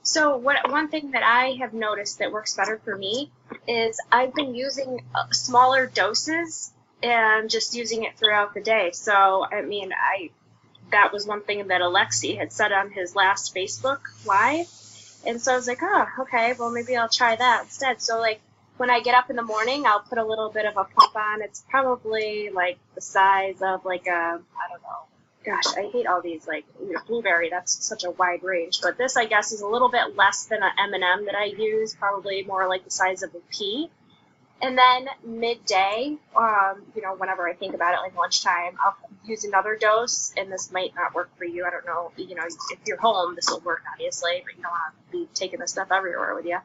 So one thing that I have noticed that works better for me is I've been using smaller doses and just using it throughout the day. So I mean, I that was one thing that Alexi had said on his last Facebook Live. And so I was like, oh, okay, well, maybe I'll try that instead. So, like, when I get up in the morning, I'll put a little bit of a pump on. It's probably, like, the size of, like, I don't know. Gosh, I hate all these, like, blueberry. That's such a wide range. But this, I guess, is a little bit less than an M&M that I use, probably more like the size of a pea. And then midday, whenever I think about it, like lunchtime, I'll use another dose, and this might not work for you. I don't know, if you're home, this will work, obviously, but you don't want to be taking this stuff everywhere with you.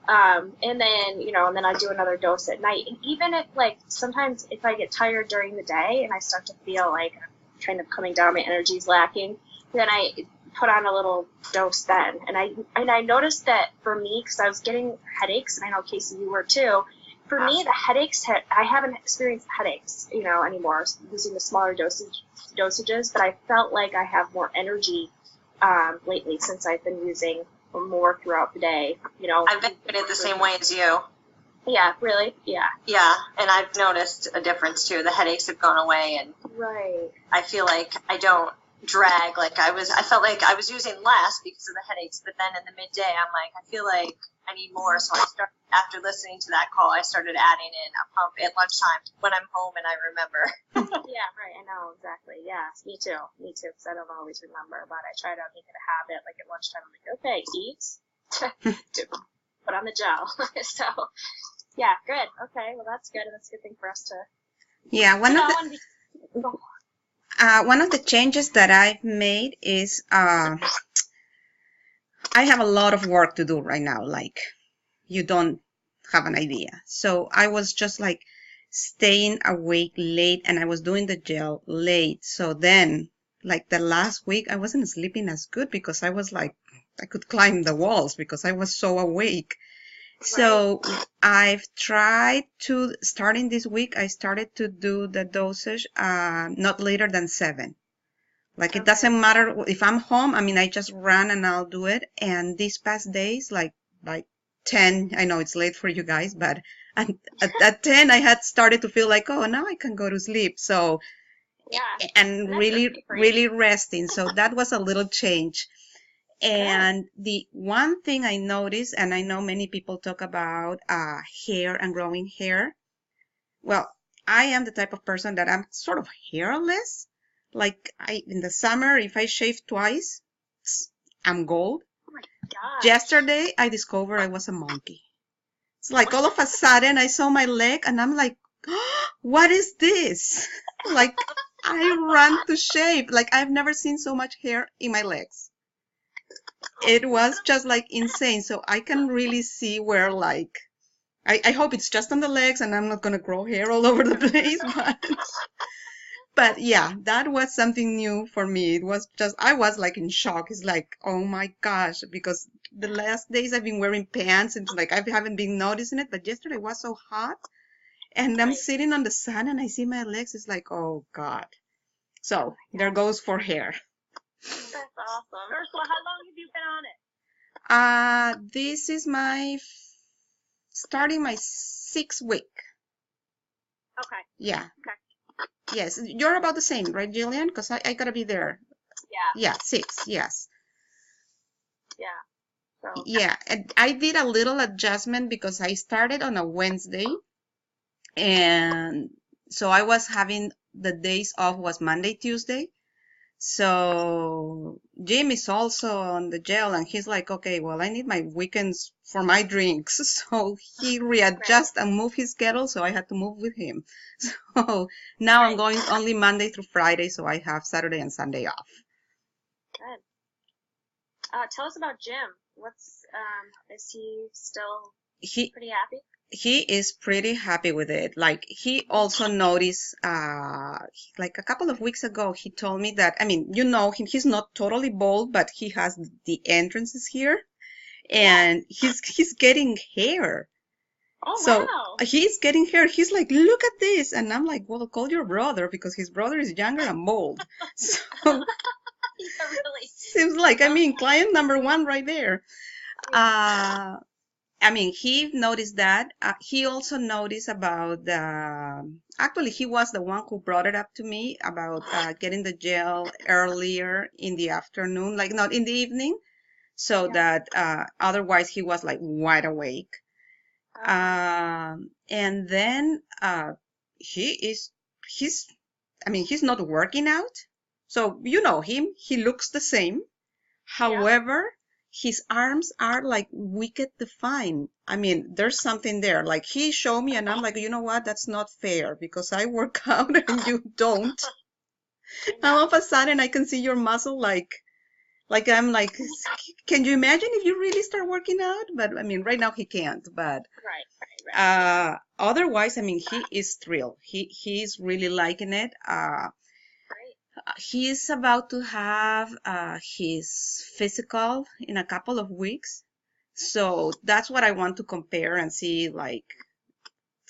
And then I do another dose at night. And even if, like, sometimes if I get tired during the day and I start to feel like I'm kind of coming down, my energy's lacking, then I put on a little dose then. And I noticed that for me, because I was getting headaches, and I know, Casey, you were too. For me, the headaches, I haven't experienced headaches, anymore using the smaller dosages, but I felt like I have more energy lately since I've been using more throughout the day, I've been doing it the same way as you. Yeah, really? Yeah. Yeah, and I've noticed a difference too. The headaches have gone away, and right. I feel like I don't drag like I felt like I was using less because of the headaches, but then in the midday, I'm like, I feel like I need more. So after listening to that call, I started adding in a pump at lunchtime when I'm home and I remember. Yeah, right. I know, exactly. Yeah, me too, because I don't always remember, but I try to make it a habit, like at lunchtime, I'm like, okay, eat, put on the gel. So, yeah, good. Okay, well, that's good. That's a good thing for us to, yeah, one of the changes that I've made is I have a lot of work to do right now, like you don't have an idea. So I was just like staying awake late, and I was doing the gel late. So then, like the last week, I wasn't sleeping as good because I was like, I could climb the walls because I was so awake. So I've tried to, starting this week, I started to do the dosage not later than 7. Like it doesn't matter if I'm home. I mean, I just run and I'll do it. And these past days, like 10, I know it's late for you guys, but at 10, I had started to feel like, oh, now I can go to sleep. So, yeah, and really resting. So that was a little change. And the one thing I noticed, and I know many people talk about hair and growing hair. Well, I am the type of person that I'm sort of hairless. Like in the summer, if I shave twice, I'm gold. Oh my God. Yesterday, I discovered I was a monkey. It's like all of a sudden I saw my leg and I'm like, oh, what is this? Like I run to shave. Like I've never seen so much hair in my legs. It was just like insane. So I can really see where like, I hope it's just on the legs and I'm not going to grow hair all over the place. But yeah, that was something new for me. It was just, I was like in shock. It's like, oh my gosh, because the last days I've been wearing pants and like I haven't been noticing it. But yesterday was so hot and I'm sitting on the sun and I see my legs. It's like, oh God. So there goes for hair. That's awesome. Ursula, how long have you been on it? This is starting my 6th week. Okay. Yeah. Okay. Yes, you're about the same, right, Jillian? Because I gotta be there. Yeah. Yeah, 6. Yes. Yeah. So. Yeah, and I did a little adjustment because I started on a Wednesday, and so I was having the days off was Monday, Tuesday. So Jim is also on the gel, and he's like, okay, well, I need my weekends for my drinks. So he readjusted and moved his schedule, so I had to move with him. So now I'm going only Monday through Friday, so I have Saturday and Sunday off. Good. Tell us about Jim. Is he still pretty happy? He is pretty happy with it. Like he also noticed, like a couple of weeks ago, he told me that, I mean, you know him, he's not totally bald, but he has the entrances here and he's getting hair. Oh, so wow. He's getting hair. He's like, look at this. And I'm like, well, call your brother because his brother is younger and bald. So yeah, really. seems like, I mean, client number 1 right there. I mean, he noticed that. He also noticed about the, actually, he was the one who brought it up to me about getting the gel earlier in the afternoon, like not in the evening, so that otherwise he was like wide awake. And then he's, I mean, he's not working out. So you know him, he looks the same. However, his arms are like wicked defined. I mean, there's something there. Like he showed me, and I'm like, you know what? That's not fair because I work out and you don't. Now all of a sudden, I can see your muscle. Like I'm like, can you imagine if you really start working out? But I mean, right now he can't. But Right. otherwise, I mean, he is thrilled. He's really liking it. He's about to have his physical in a couple of weeks. So that's what I want to compare and see like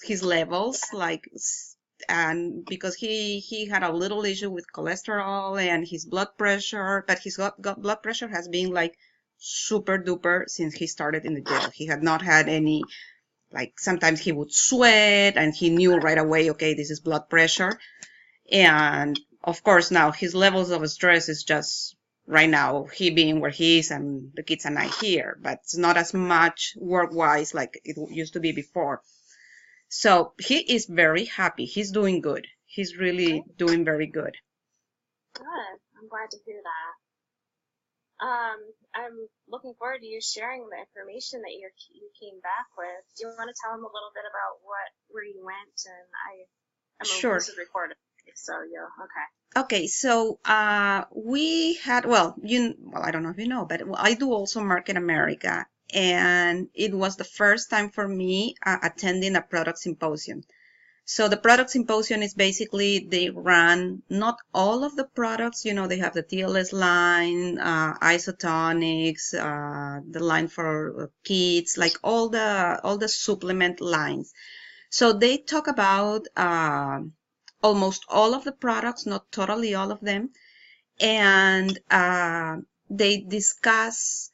his levels, like, and because he had a little issue with cholesterol and his blood pressure, but his blood pressure has been like super duper since he started in the gym. He had not had any, like sometimes he would sweat and he knew right away, okay, this is blood pressure. And of course, now his levels of stress is just right now, he being where he is and the kids and I here, but it's not as much work-wise like it used to be before. So he is very happy. He's doing good. He's really doing very good. Good. I'm glad to hear that. I'm looking forward to you sharing the information that you came back with. Do you want to tell them a little bit about where you went? And I'm Sure. a recorded, so yeah, okay. Okay, so we had, well, I don't know if you know, but I do also Market America, and it was the first time for me attending a product symposium. So the product symposium is basically they run not all of the products, you know, they have the TLS line, isotonics, the line for kids, like all the supplement lines. So they talk about almost all of the products, not totally all of them, and they discuss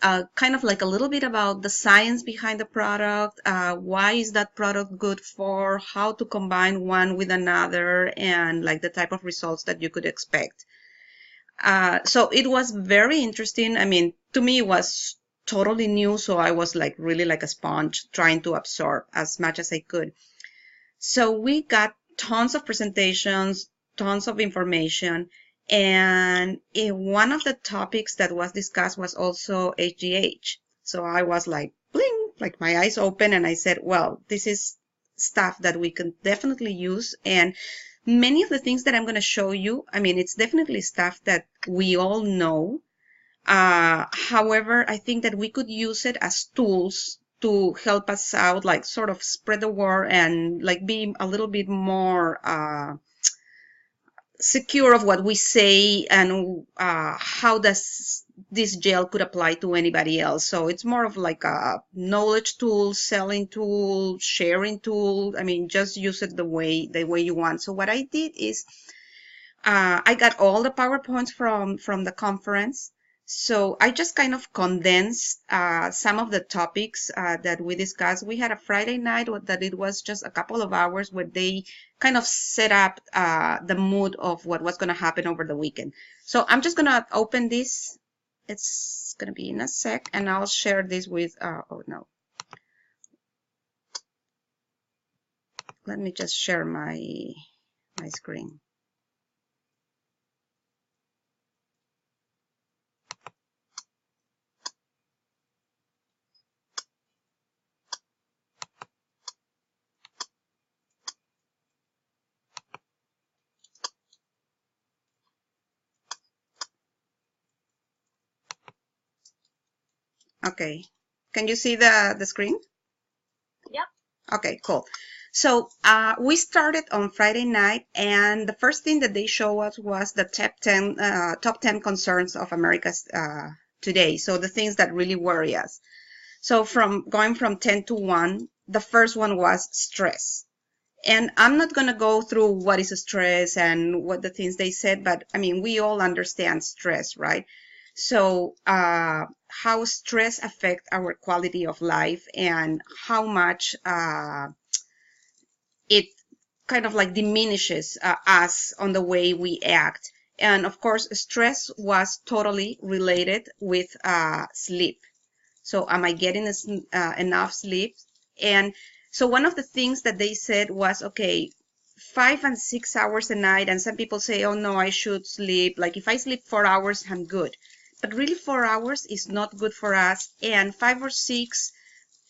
kind of like a little bit about the science behind the product, why is that product good for, how to combine one with another, and like the type of results that you could expect. So it was very interesting. I mean, to me, it was totally new, so I was like really like a sponge trying to absorb as much as I could. So we got tons of presentations, tons of information, and one of the topics that was discussed was also HGH. So I was like, bling, like my eyes open, and I said, well, this is stuff that we can definitely use. And many of the things that I'm going to show you, I mean, it's definitely stuff that we all know. However, I think that we could use it as tools to help us out, like sort of spread the word and like be a little bit more secure of what we say and how does this gel could apply to anybody else. So it's more of like a knowledge tool, selling tool, sharing tool. I mean, just use it the way you want. So what I did is I got all the PowerPoints from the conference. So I just kind of condensed some of the topics that we discussed. We had a Friday night that it was just a couple of hours where they kind of set up the mood of what was going to happen over the weekend. So I'm just going to open this. It's going to be in a sec, and I'll share this with, oh no. Let me just share my screen. Okay, can you see the screen? Yep. Okay, cool. So we started on Friday night, and the first thing that they show us was the top 10 concerns of America's today. So the things that really worry us. So going from 10 to 1, the first one was stress. And I'm not going to go through what is stress and what the things they said, but I mean, we all understand stress, right? So how stress affect our quality of life and how much it kind of like diminishes us on the way we act. And of course, stress was totally related with sleep. So am I getting enough sleep? And so one of the things that they said was, okay, 5 and 6 hours a night. And some people say, oh no, I should sleep. Like if I sleep 4 hours, I'm good. But really 4 hours is not good for us. And 5 or 6,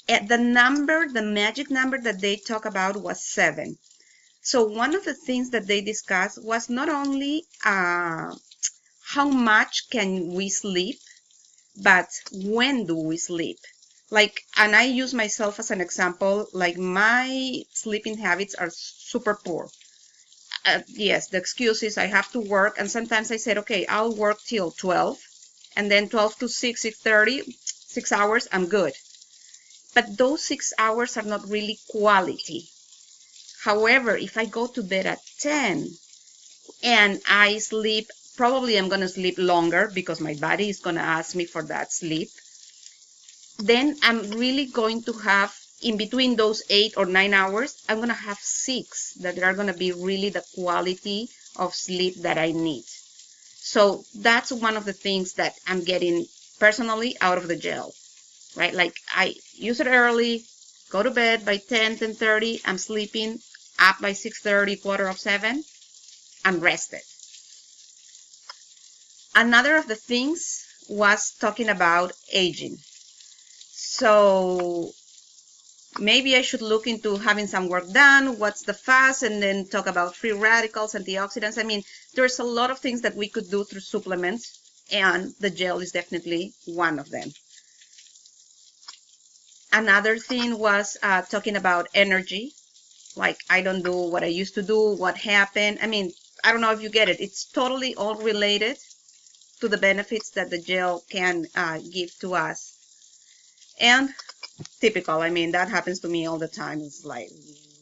the magic number that they talk about was 7. So one of the things that they discussed was not only how much can we sleep, but when do we sleep? Like, and I use myself as an example, like my sleeping habits are super poor. Yes, the excuse is I have to work, and sometimes I said, okay, I'll work till 12, and then 12 to 6, 6:30, 6 hours, I'm good. But those 6 hours are not really quality. However, if I go to bed at 10 and I sleep, probably I'm going to sleep longer because my body is going to ask me for that sleep. Then I'm really going to have, in between those 8 or 9 hours, I'm going to have 6 that are going to be really the quality of sleep that I need. So that's one of the things that I'm getting personally out of the gel, right? Like I use it early, go to bed by 10, 10:30, I'm sleeping, up by 6:30, 6:45, I'm rested. Another of the things was talking about aging. So maybe I should look into having some work done, what's the fast, and then talk about free radicals, antioxidants. I mean, there's a lot of things that we could do through supplements, and the gel is definitely one of them. Another thing was talking about energy. Like, I don't do what I used to do, what happened. I mean, I don't know if you get it. It's totally all related to the benefits that the gel can give to us. And typical, I mean, that happens to me all the time. It's like,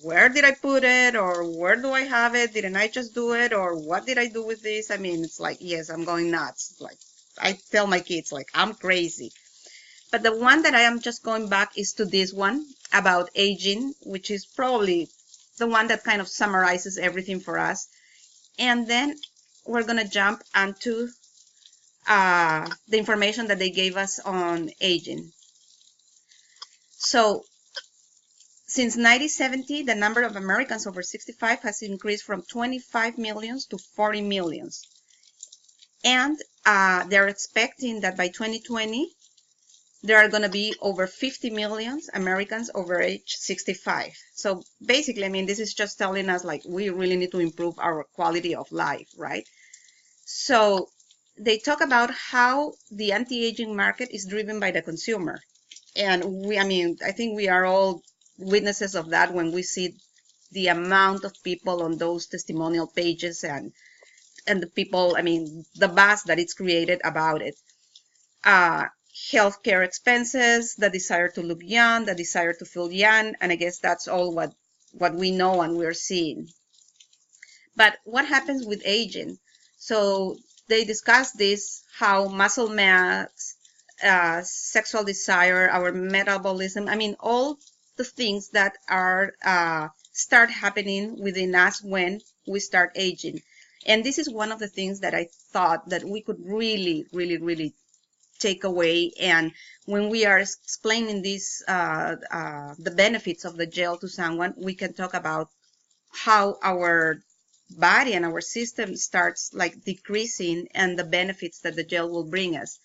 where did I put it? Or where do I have it? Didn't I just do it? Or what did I do with this? I mean, it's like, yes, I'm going nuts. Like, I tell my kids, like, I'm crazy. But the one that I am just going back is to this one about aging, which is probably the one that kind of summarizes everything for us. And then we're going to jump onto the information that they gave us on aging. So since 1970, the number of Americans over 65 has increased from 25 millions to 40 millions. And they're expecting that by 2020, there are going to be over 50 million Americans over age 65. So basically, I mean, this is just telling us like we really need to improve our quality of life, right? So they talk about how the anti-aging market is driven by the consumer. And I think we are all witnesses of that when we see the amount of people on those testimonial pages and the people, I mean, the buzz that it's created about it. Healthcare expenses, the desire to look young, the desire to feel young, and I guess that's all what we know and we're seeing. But what happens with aging? So they discuss this, how muscle mass, sexual desire, our metabolism, I mean, all the things that are start happening within us when we start aging. And this is one of the things that I thought that we could really, really, really take away. And when we are explaining this, the benefits of the gel to someone, we can talk about how our body and our system starts like decreasing and the benefits that the gel will bring us.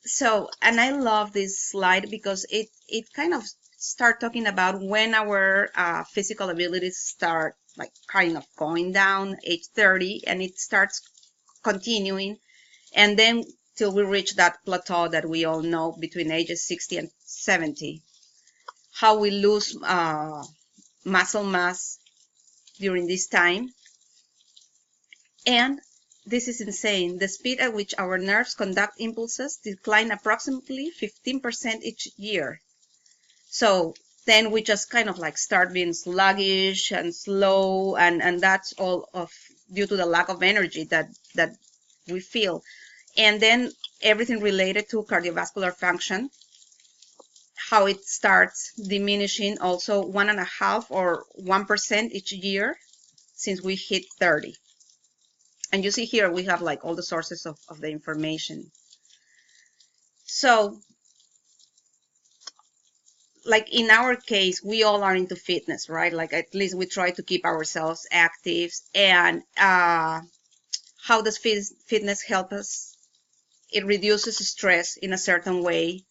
So, and I love this slide because it kind of start talking about when our physical abilities start like kind of going down, age 30, and it starts continuing, and then till we reach that plateau that we all know between ages 60 and 70. How we lose muscle mass during this time. And this is insane. The speed at which our nerves conduct impulses decline approximately 15% each year. So then we just kind of like start being sluggish and slow, and that's all of due to the lack of energy that we feel. And then everything related to cardiovascular function, how it starts diminishing also 1.5 or 1% each year since we hit 30. And you see here we have like all the sources of the information. So like in our case, we all are into fitness, right? Like at least we try to keep ourselves active. And how does fitness help us? It reduces stress in a certain way.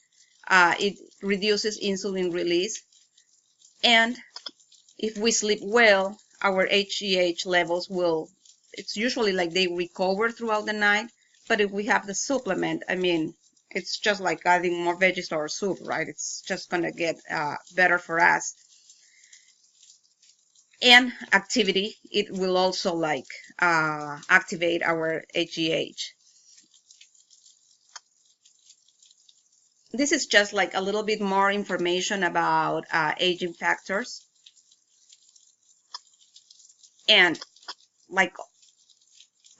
It reduces insulin release. And if we sleep well, our HGH levels will, it's usually like they recover throughout the night. But if we have the supplement, I mean, it's just like adding more veggies to our soup, right? It's just going to get better for us. And activity, it will also like activate our HGH. This is just like a little bit more information about aging factors. And like,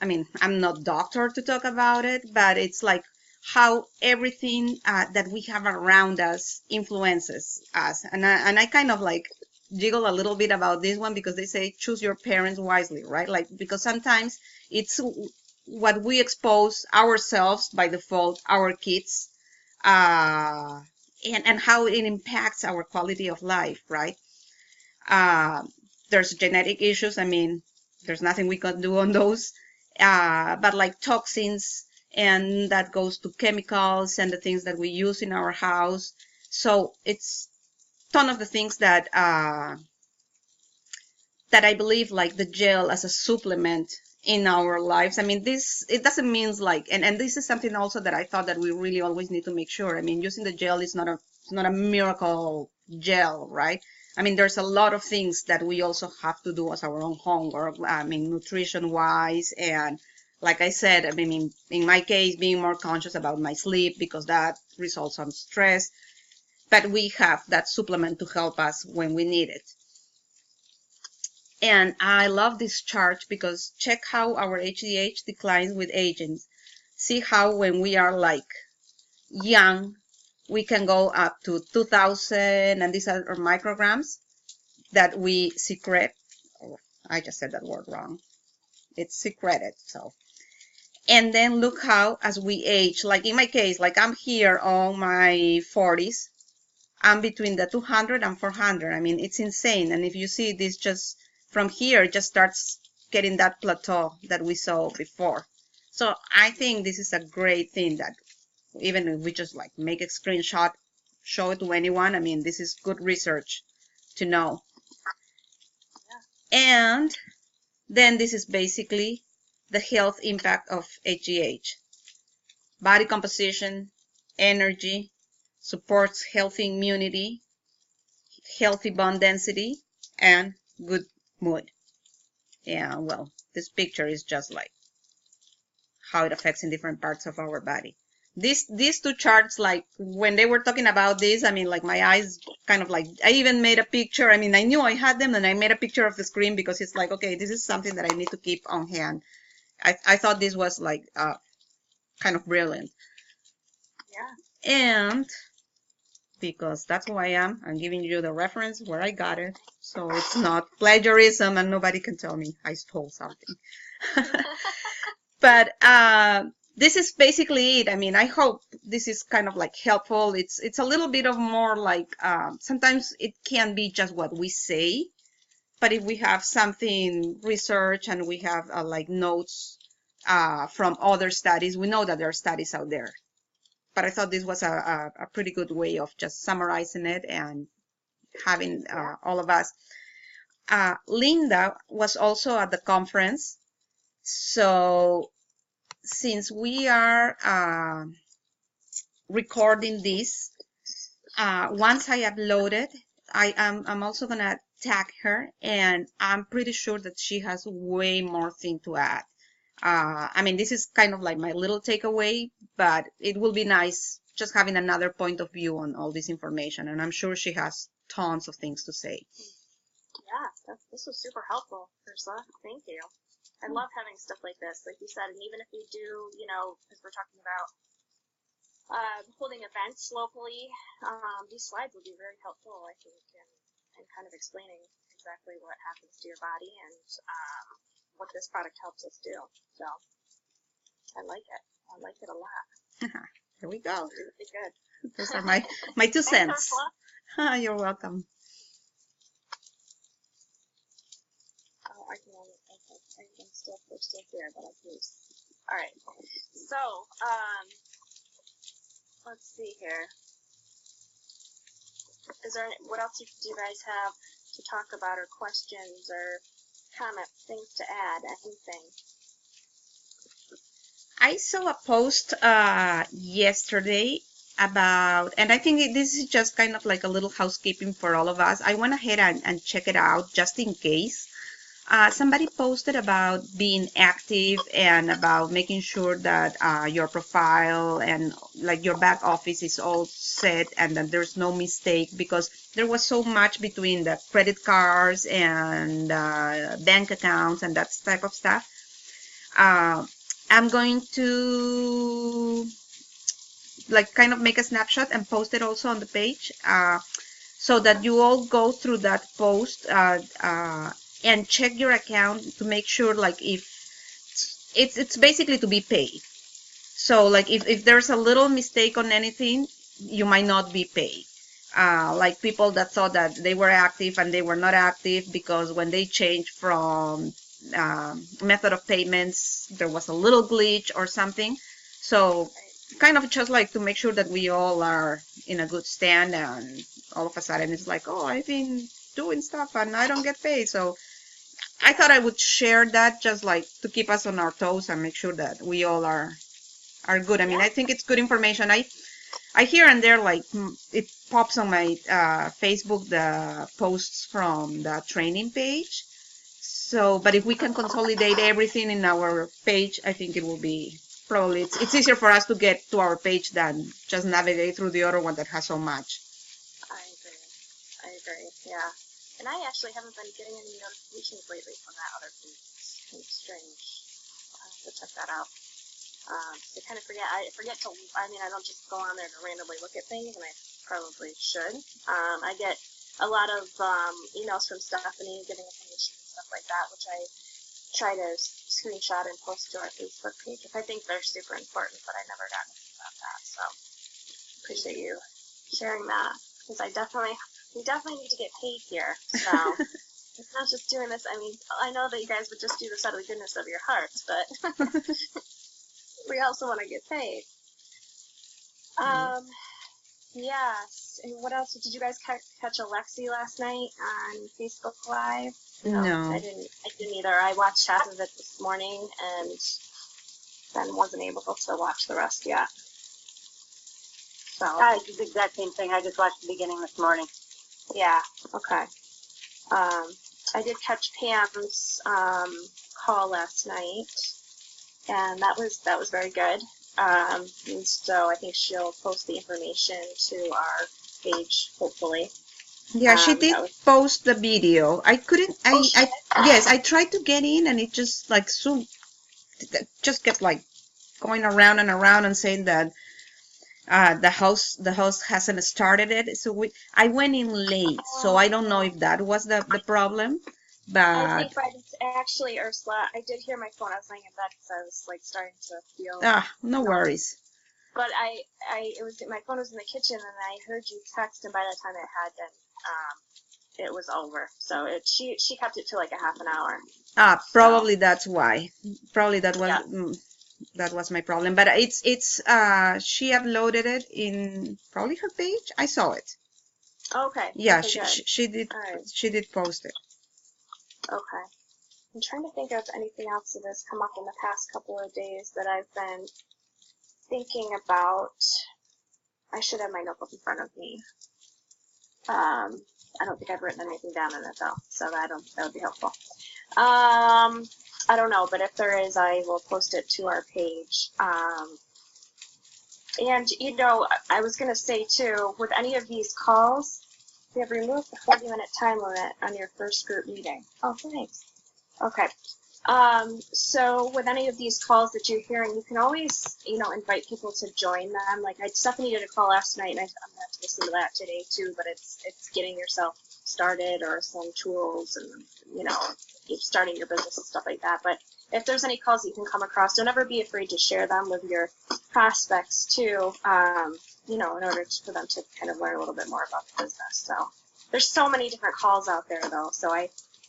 I mean, I'm not doctor to talk about it, but it's like how everything that we have around us influences us. And I kind of like jiggle a little bit about this one because they say choose your parents wisely, right? Like, because sometimes it's what we expose ourselves by default, our kids, and how it impacts our quality of life, right? There's genetic issues. I mean, there's nothing we can do on those. But like toxins, and that goes to chemicals and the things that we use in our house. So it's a ton of the things that that I believe like the gel as a supplement in our lives. I mean, this, it doesn't mean like, and this is something also that I thought that we really always need to make sure. I mean, using the gel is not a miracle gel, right? I mean, there's a lot of things that we also have to do as our own homework. I mean, nutrition wise, and like I said, I mean, in my case, being more conscious about my sleep because that results on stress. But we have that supplement to help us when we need it. And I love this chart because check how our HDH declines with aging. See how when we are like young, we can go up to 2,000, and these are micrograms that we secrete. Oh, I just said that word wrong. It's secreted. So, and then look how as we age, like in my case, like I'm here on my 40s, I'm between the 200 and 400. I mean, it's insane. And if you see this, just from here, it just starts getting that plateau that we saw before. So I think this is a great thing that even if we just like make a screenshot, show it to anyone. I mean, this is good research to know. And then this is basically the health impact of HGH. Body composition, energy, supports healthy immunity, healthy bone density, and good mood. Yeah, well, this picture is just like how it affects in different parts of our body. These two charts, like when they were talking about this, I mean, like my eyes kind of like, I even made a picture. I mean, I knew I had them and I made a picture of the screen because it's like, okay, this is something that I need to keep on hand. I thought this was like kind of brilliant. Yeah. And because that's who I am, I'm giving you the reference where I got it. So it's not plagiarism and nobody can tell me I stole something. But this is basically it. I mean, I hope this is kind of like helpful. It's a little bit of more like, sometimes it can be just what we say, but if we have something research and we have like notes from other studies, we know that there are studies out there. But I thought this was a pretty good way of just summarizing it and having all of us. Linda was also at the conference. So since we are recording this, once I upload it, I'm also going to tag her, and I'm pretty sure that she has way more thing to add. I mean, this is kind of like my little takeaway, but it will be nice just having another point of view on all this information. And I'm sure she has tons of things to say. Yeah, this was super helpful, Ursula. Thank you. I love having stuff like this, like you said, and even if we do, you know, because we're talking about holding events locally, these slides will be very helpful, I think, in kind of explaining exactly what happens to your body and what this product helps us do. So I like it. I like it a lot. Here we go. It's really good. Those are my 2 cents. Ursula. You're welcome. Oh, I can still here, but I can use. All right. So, let's see here. Is there what else do you guys have to talk about, or questions, or comments, things to add, anything? I saw a post yesterday about, and I think this is just kind of like a little housekeeping for all of us. I went ahead and check it out just in case. Somebody posted about being active and about making sure that your profile and like your back office is all set and that there's no mistake, because there was so much between the credit cards and bank accounts and that type of stuff. I'm going to like kind of make a snapshot and post it also on the page so that you all go through that post and check your account to make sure, like, if it's basically to be paid. So like if there's a little mistake on anything, you might not be paid. Like people that thought that they were active and they were not active because when they changed from method of payments, there was a little glitch or something. So kind of just like to make sure that we all are in a good stand, and all of a sudden it's like, oh, I've been doing stuff and I don't get paid. So I thought I would share that just like to keep us on our toes and make sure that we all are good. I mean, I think it's good information. I here and there, like, it pops on my Facebook, the posts from the training page. So, but if we can consolidate everything in our page, I think it will be probably, it's easier for us to get to our page than just navigate through the other one that has so much. I agree, yeah. And I actually haven't been getting any notifications lately from that other page. It's kind of strange. I'll have to check that out. I kind of forget. I forget to. I mean, I don't just go on there to randomly look at things, and I probably should. I get a lot of emails from Stephanie giving information and stuff like that, which I try to screenshot and post to our Facebook page if I think they're super important. But I never got anything about that, so appreciate you sharing that, because we definitely need to get paid here. So it's not just doing this. I mean, I know that you guys would just do this out of the goodness of your hearts, but. We also want to get paid. Yes. And what else? Did you guys catch Alexi last night on Facebook Live? No. I didn't either. I watched half of it this morning and then wasn't able to watch the rest yet. So I did the exact same thing. I just watched the beginning this morning. Yeah. Okay. I did catch Pam's call last night. And that was very good. And so I think she'll post the information to our page, hopefully. Yeah, she did post the video. I couldn't. Yes, I tried to get in, and it just like just kept like going around and around and saying that the host hasn't started it. So I went in late, so I don't know if that was the problem. But I think actually, Ursula, I did hear my phone. I was laying in bed because I was like starting to feel. No worries. But it was my phone was in the kitchen, and I heard you text, and by the time it had been, it was over. So she kept it to like a half an hour. Probably that's why. Probably that was that was my problem. But it's she uploaded it in probably her page. I saw it. Okay. Yeah, okay, she did. Right. She did post it. Okay. I'm trying to think of anything else that has come up in the past couple of days that I've been thinking about. I should have my notebook in front of me. I don't think I've written anything down in it though, so that would be helpful. I don't know, but if there is, I will post it to our page. And you know, I was going to say too, with any of these calls, we have removed the 40-minute time limit on your first group meeting. Oh, thanks. Okay. So with any of these calls that you're hearing, you can always, invite people to join them. Like Stephanie did a call last night, and I'm gonna have to listen to that today too. But it's getting yourself started or some tools and starting your business and stuff like that. But if there's any calls that you can come across, don't ever be afraid to share them with your prospects too. In order for them to kind of learn a little bit more about the business. So there's so many different calls out there though. So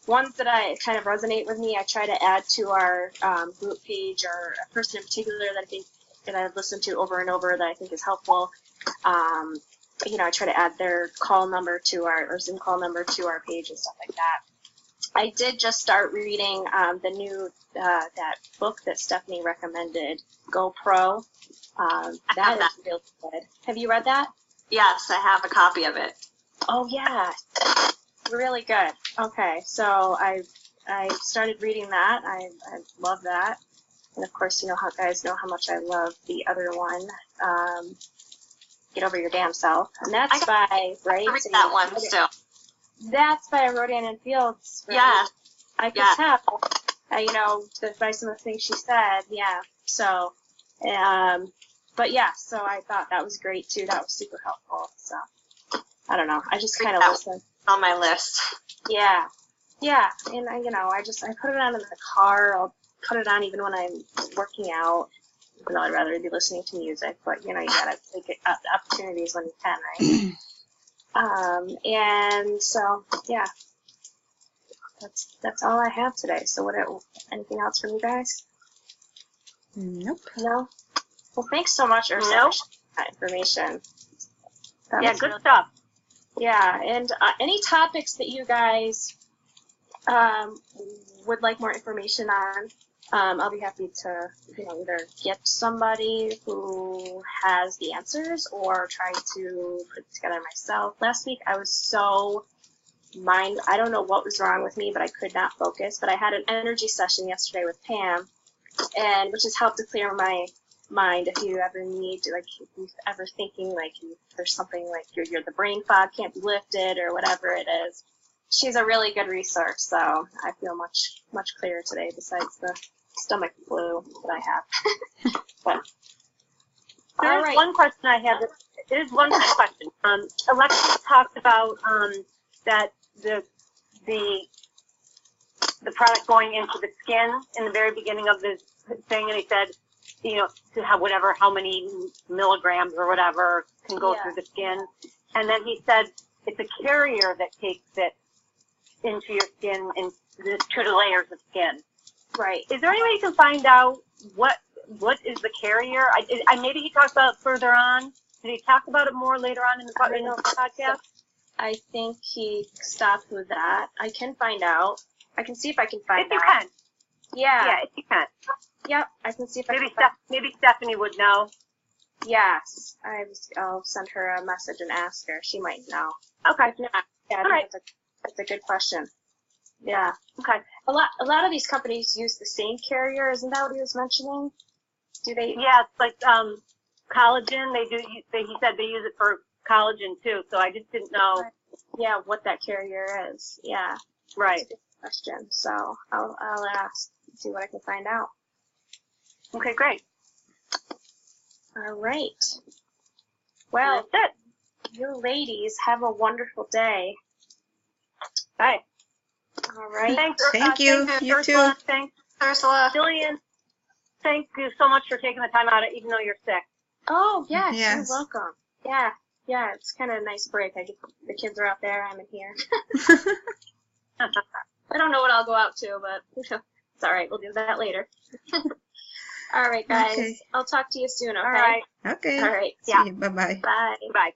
ones that I kind of resonate with me, I try to add to our group page, or a person in particular that I think that I've listened to over and over that I think is helpful. I try to add their call number to our Zoom call number to our page and stuff like that. I did just start reading the new that book that Stephanie recommended, Go Pro. That is real good. Have you read that? Yes, I have a copy of it. Oh yeah, really good. Okay, so I started reading that. I love that, and of course, guys know how much I love the other one, Get Over Your Damn Self, and that's by right. I read that one still. That's by Rodan and Fields. Right? Yeah, I could tell. By some of the things she said. Yeah. So, but yeah. So I thought that was great too. That was super helpful. So I don't know. I just kind of listened. On my list. Yeah. Yeah. And I put it on in the car. I'll put it on even when I'm working out. Even though I'd rather be listening to music, but you gotta take opportunities when you can, right? And so yeah, that's all I have today. So anything else from you guys? Nope. No? Well, thanks so much, Ursula, for that information. Yeah, good stuff. Yeah, and any topics that you guys would like more information on, I'll be happy to, either get somebody who has the answers or try to put it together myself. Last week I was so I don't know what was wrong with me, but I could not focus. But I had an energy session yesterday with Pam, and which has helped to clear my mind. If you ever need to, if you're ever thinking there's something the brain fog can't be lifted or whatever it is, she's a really good resource. So I feel much clearer today, besides the stomach flu that I have. But There's one question I have. There's one question. Alexis talked about that the product going into the skin in the very beginning of this thing, and he said, to have how many milligrams or whatever can go through the skin. And then he said it's a carrier that takes it into your skin and to the layers of skin. Right. Is there any way you can find out what is the carrier? Maybe he talked about it further on. Did he talk about it more later on in the podcast? I think he stopped with that. I can find out. I can see if I can find out. If you can. Yeah. Yeah, if you can. Yep, I can see if I can. Maybe Stephanie would know. Yes, I'll send her a message and ask her. She might know. Okay. If not, yeah, that's a good question. Yeah. Okay. A lot of these companies use the same carrier. Isn't that what he was mentioning? Do they? Yeah, it's like collagen. He said they use it for collagen too. So I just didn't know. Yeah, what that carrier is. Yeah. Right. That's a good question. So I'll ask, see what I can find out. Okay, great. All right. Well, that's it. You ladies have a wonderful day. Bye. All right. Thank you. You Ursula. too. Thanks, Ursula. Jillian. Thank you so much for taking the time out, even though you're sick. Oh, yes. Yes. You're welcome. Yeah. Yeah, it's kind of a nice break. The kids are out there. I'm in here. I don't know what I'll go out to, but it's all right. We'll do that later. All right, guys. Okay. I'll talk to you soon, okay? All right. Okay. All right. See you. Bye-bye. Bye. Bye.